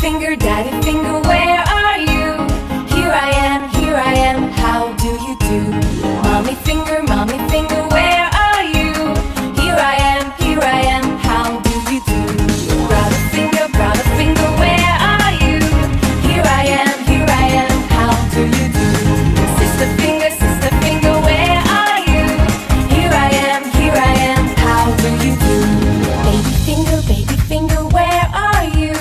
Daddy finger, where are you? Here I am, how do you do? Mommy finger, where are you? Here I am, how do you do? Brother finger, where are you? Here I am, how do you do? Sister finger, where are you? Here I am, how do you do? Baby finger, where are you?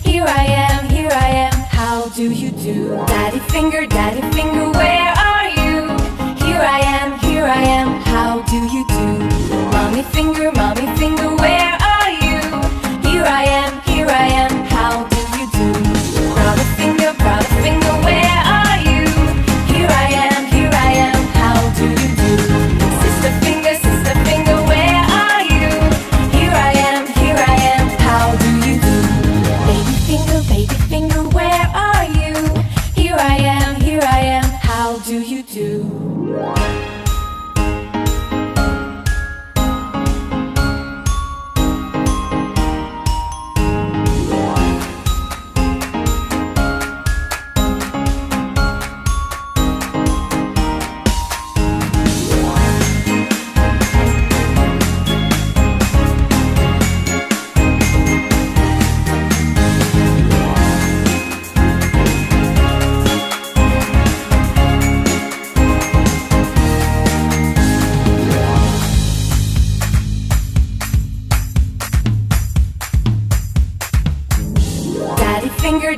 Here I am, how do you do? Daddy finger, where are you? Here I am, how do you do? Mommy finger, where are you? Here I am, how do you do? Brother finger, where are you? Here I am, how do you do? Sister finger, where are you? Here I am, how do you do? Baby finger, where are you? Here I am, how do you do?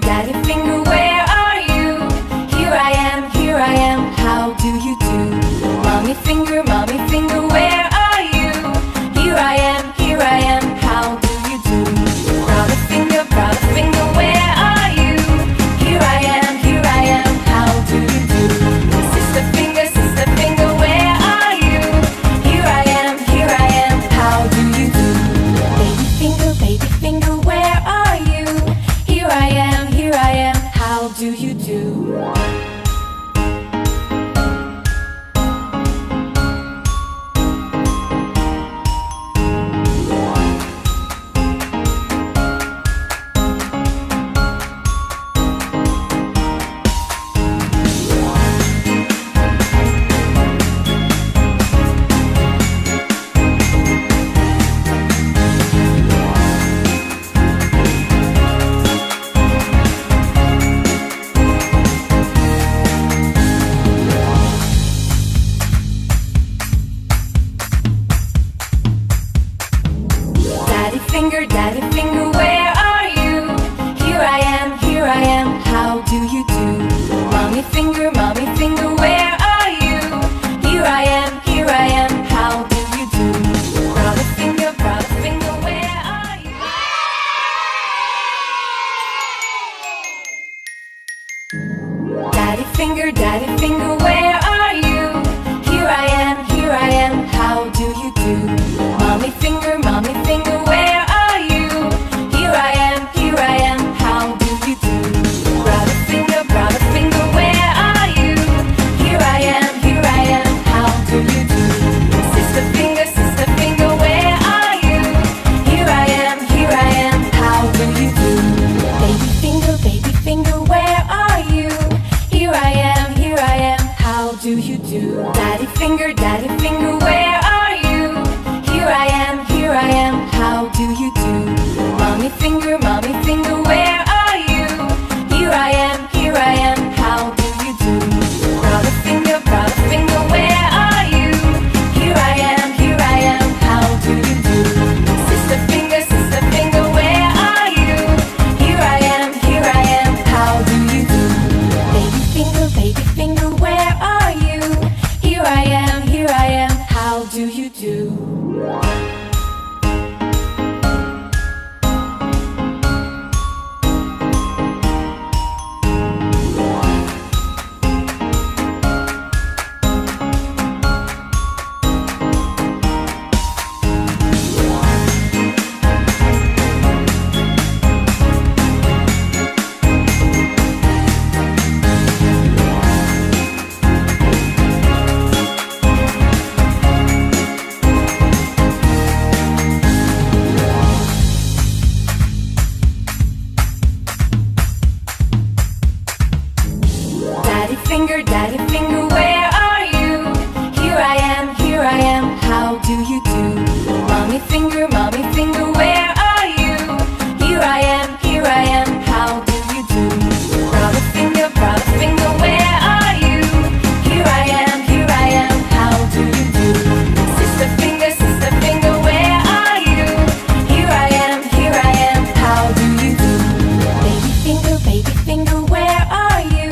Daddy finger, where are you? Here I am, how do you do? Mommy finger, where are you? Here I am, how do you do? Brother finger, where are you? Here I am, how do you do? Sister finger, where are you? Here I am, how do you do? Baby finger, where are you? Here I am, how do you do? Daddy finger, where are you? Here I am, how do you do? Mommy finger, where are you? Here I am, how do you do? Brother finger, where are you? Daddy finger, where are you? Here I am, how do you do? Mommy finger, where are you? Here I am, how do you do? Brother finger, where are you? Here I am, how do you do? Sister finger, where are you? Here I am, how do you do? Baby finger, where are you? Here I am, how do you do? Daddy finger, where are you? Here I am, how do you do? Mommy finger, where are you? Here I am, how do you do? Brother finger, where are you? Here I am, how do you do? Sister finger, where are you? Here I am, how do you do? Baby finger, where are you? Here I am, how do you do? finger, where are you? Here I am, how do you do? Brother finger, where are you? Here I am, how do you do? Sister finger, where are you? Here I am, how do you do? Baby finger, where are you?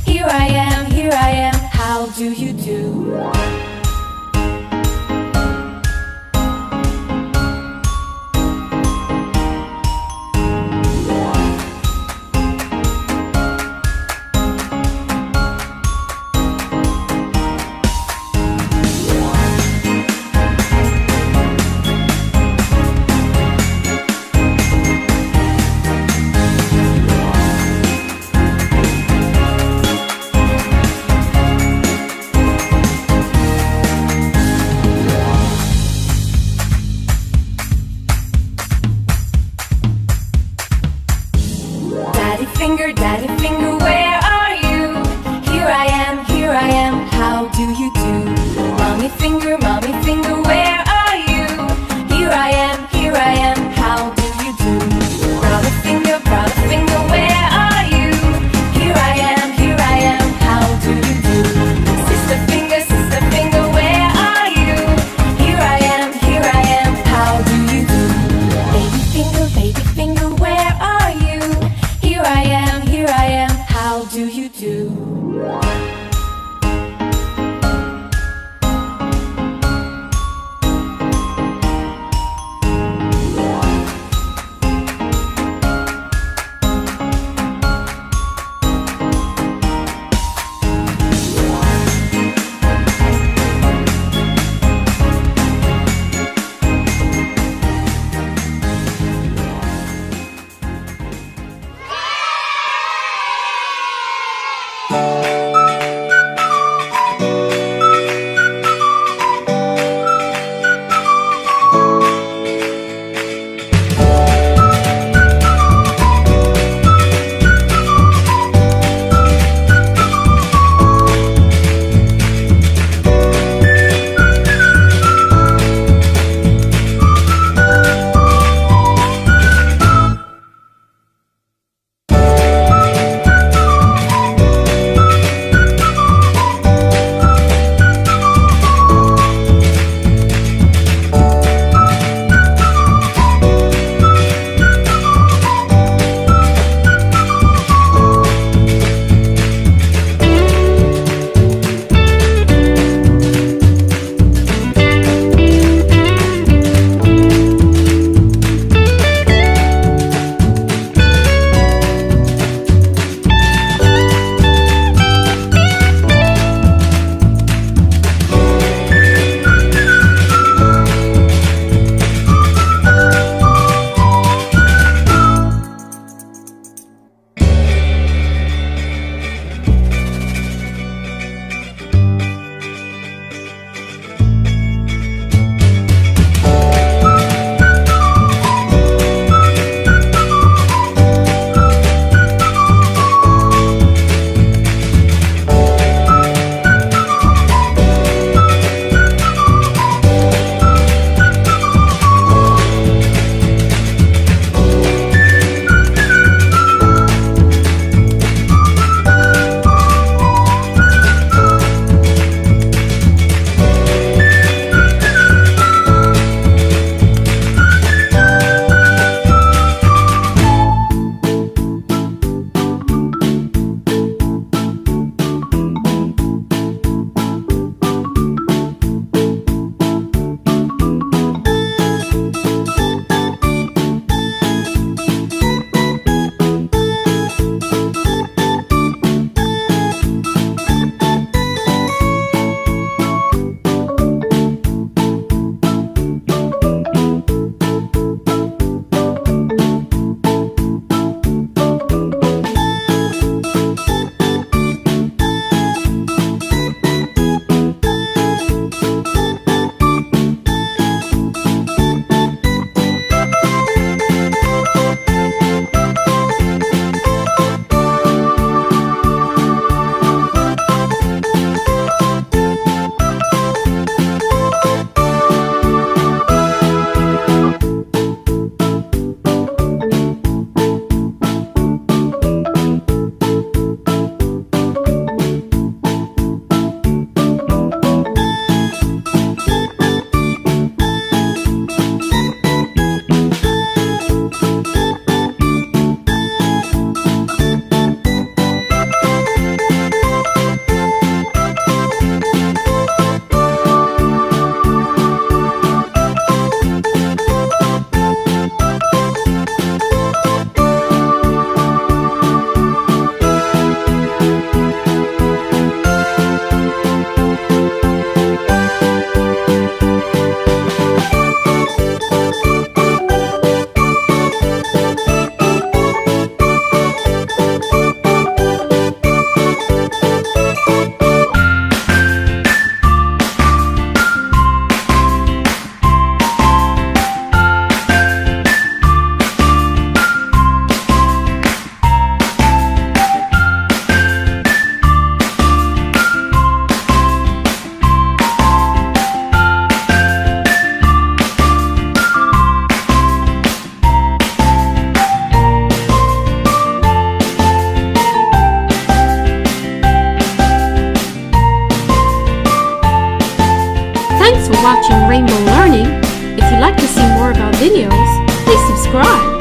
Here I am, how do you do? Daddy finger, where are you? Here I am, how do you do? Mommy finger, where are you? Here I am, how do you do? Brother finger, where are you? Here I am, how do you do? Sister finger, where are you? Here I am, how do you do? Baby finger, where are you? Here I am, how do you do? watching Rainbow Learning. If you'd like to see more of our videos, please subscribe.